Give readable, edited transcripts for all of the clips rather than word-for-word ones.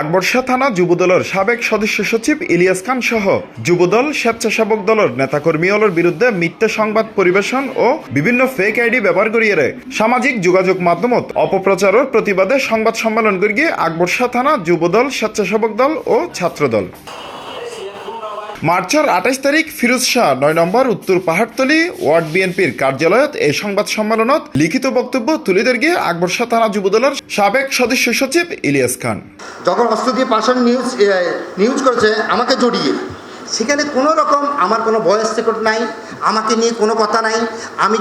আকবরশাহ থানা যুবদলের সাবেক সদস্য সচিব ইলিয়াস খান সহ যুবদল স্বেচ্ছাসেবক দলের নেতাকর্মীদের বিরুদ্ধে মিথ্যা সংবাদ পরিবেশন ও বিভিন্ন ফেক আইডি ব্যবহার করিয়ে সামাজিক যোগাযোগ মাধ্যমত অপপ্রচারের প্রতিবাদে সংবাদ সম্মেলন করিয়ে আকবরশাহ থানা যুবদল স্বেচ্ছাসেবক দল ও ছাত্রদল। মার্চের 28 তারিখ ফিরোজ শাহ 9 নম্বর উত্তর পাহাড়তলী ওয়ার্ড বিএনপির কার্যালয়ত এই সংবাদ সম্মেলনত লিখিত বক্তব্য তুলে ধরে আকবরশাহ থানা যুবদলের সাবেক সদস্য সচিব ইলিয়াস খান। যখন অস্ত্র দিয়ে পাশান নিউজ করেছে আমাকে জড়িয়ে, সেখানে কোনো রকম আমার কোনো ভয়েস রেকর্ড নাই, আমাকে নিয়ে কোনো কথা নাই, আমি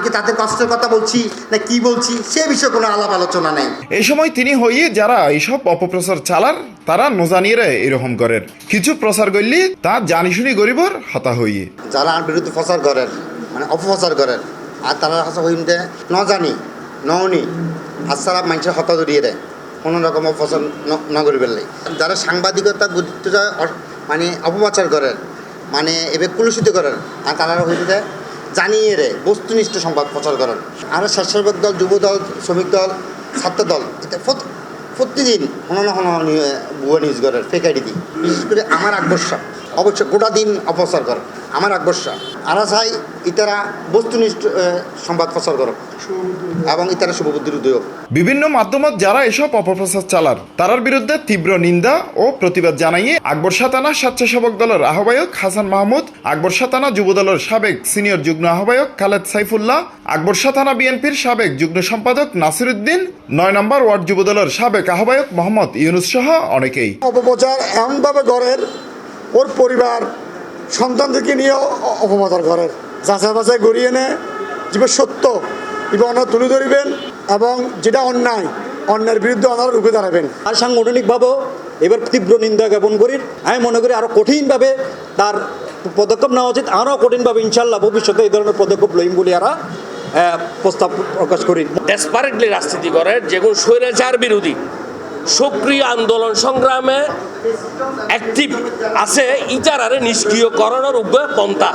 কি তাদের কষ্টের কথা বলছি না কি বলছি সে বিষয়ে কোনো আলাপ আলোচনা নেই। এই সময় তিনি হইয়ে যারা এইসব অপপ্রচার চালার তারা নজানিয়ে এরকম করেন, কিছু প্রচার করলে তা জানি শুনি গরিবর হতা হইয়ে যারা আমার বিরুদ্ধে প্রচার করেন মানে অপপ্রচার করেন আর তারা হাসা হইতে নজানি ননি হাসারা মানুষের হতা ধরিয়ে দেয় কোনো রকম অপপ্রচার নগরী বেললে যারা সাংবাদিকতা গুরুত্ব মানে অপপ্রচার করেন মানে এবার কুলুষিত করেন আর তারা হইতে জানিয়ে রে বস্তুনিষ্ঠ সংবাদ প্রচার করেন। আর স্বেচ্ছাসেবক দল, যুবদল, শ্রমিক দল, ছাত্র দল এটা প্রতিদিন ভুয়া নিউজ করেন ফেক আইডি দিই। বিশেষ করে আমার আকবরশাহ অবশ্যই গোটা দিন অপপ্রচার করে আমার আকবরশাহ আর চাই ইতারা বস্তুনিষ্ঠ সংবাদ প্রচার করক এবং ইতারা শুভবুদ্ধির উদ্যোগ। বিভিন্ন মাধ্যমত যারা এসব অপপ্রচার চালার তার বিরুদ্ধে তীব্র নিন্দা ও প্রতিবাদ জানাইয়ে আকবরশাহ থানা স্বেচ্ছাসেবক দলের আহ্বায়ক হাসান মাহমুদ, আকবরশাহ থানা যুবদলের সাবেক সিনিয়র যুগ্ম আহ্বায়ক খালেদ সাইফুল্লাহ, আকবরশাহ থানা বিএনপির সাবেক যুগ্ম সম্পাদক নাসির উদ্দিন, 9 নম্বর ওয়ার্ড যুবদলের সাবেক আহ্বায়ক মোহাম্মদ ইউনুস সহ অনেকেই অপপ্রচার এমনভাবে করেন ওর পরিবার সন্তানদেরকে নিয়ে অপপ্রচার করেন, যাচাই বাছাই করিয়ে এনে যে সত্য এবং অন্যায় তুলে ধরবেন এবং যেটা অন্যায় অন্যায়ের বিরুদ্ধে ওনারা রুখে দাঁড়াবেন। আর সাংগঠনিকভাবেও এবার তীব্র নিন্দা জ্ঞাপন করি। আমি মনে করি আরও কঠিনভাবে তার পদক্ষেপ নেওয়া উচিত, আরও কঠিনভাবে ইনশাল্লাহ ভবিষ্যতে এই ধরনের পদক্ষেপ লইম বলে এরা প্রস্তাব প্রকাশ করি। ডেসপারেটলি রাজনীতি করে যেগুলো স্বৈরাচার বিরোধী সক্রিয় আন্দোলন সংগ্রামে অ্যাক্টিভ আছে ইটারারে নিষ্ক্রিয়করণের উপায় পন্থা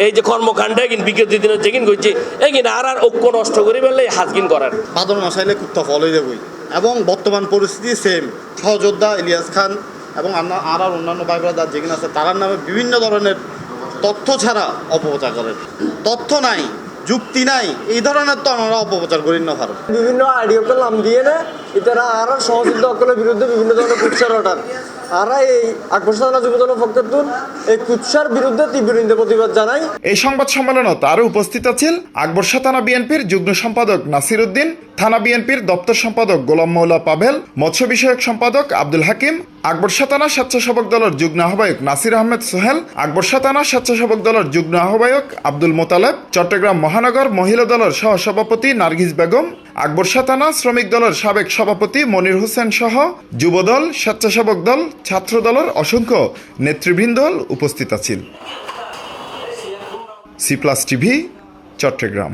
এই যে কর্মকাণ্ডে বিগত দিনের যেদিন করছে এগিন আর ঐক্য নষ্ট করে ফেললে হাজগিন করার বাদল মশাইলে কুত্তা ফল হয়ে যাবই এবং বর্তমান পরিস্থিতি সেম সহযোদ্ধা ইলিয়াস খান এবং আর অন্যান্য ভাই ব্রাদার যেখানে আছে তারার নামে বিভিন্ন ধরনের তথ্য ছাড়া অপপ্রচার করেন। তথ্য নাই, যুক্তি নাই, এই ধরনের তো আমরা অপপ্রচার করি না ভারত। বিভিন্ন আইডিয়াকে নাম দিয়ে না এটারা আর সহযোদ্ধা অকলের বিরুদ্ধে বিভিন্ন ধরনের কুৎসার অর্ডার আর এই আকবরশাহ থানা যুবদলের পক্ষে এই কুৎসার বিরুদ্ধে তীব্র নিন্দা প্রতিবাদ জানাই। এই সংবাদ সম্মেলনত আরও উপস্থিত আছেন আকবরশাহ থানা বিএনপির যুগ্ম সম্পাদক নাসির উদ্দিন, থানা বিএনপির দপ্তর সম্পাদক গোলাম মৌলা পাভেল, মৎস্য বিষয়ক সম্পাদক আব্দুল হাকিম, আকবরশাহ থানা স্বেচ্ছাসেবক দলের যুগ্ম আহ্বায়ক নাসির আহমেদ সোহেল, আকবরশাহ থানা স্বেচ্ছাসেবক দলের যুগ্ম আহ্বায়ক আব্দুল মোতালেব, চট্টগ্রাম মহানগর মহিলা দলের সহসভাপতি নার্গিস বেগম, আকবরশাহ থানা শ্রমিক দলের সাবেক সভাপতি মনির হোসেন সহ যুবদল, স্বেচ্ছাসেবক দল, ছাত্র দলের অসংখ্য নেতৃবৃন্দ উপস্থিত আছেন। C plus TV, Chittagong.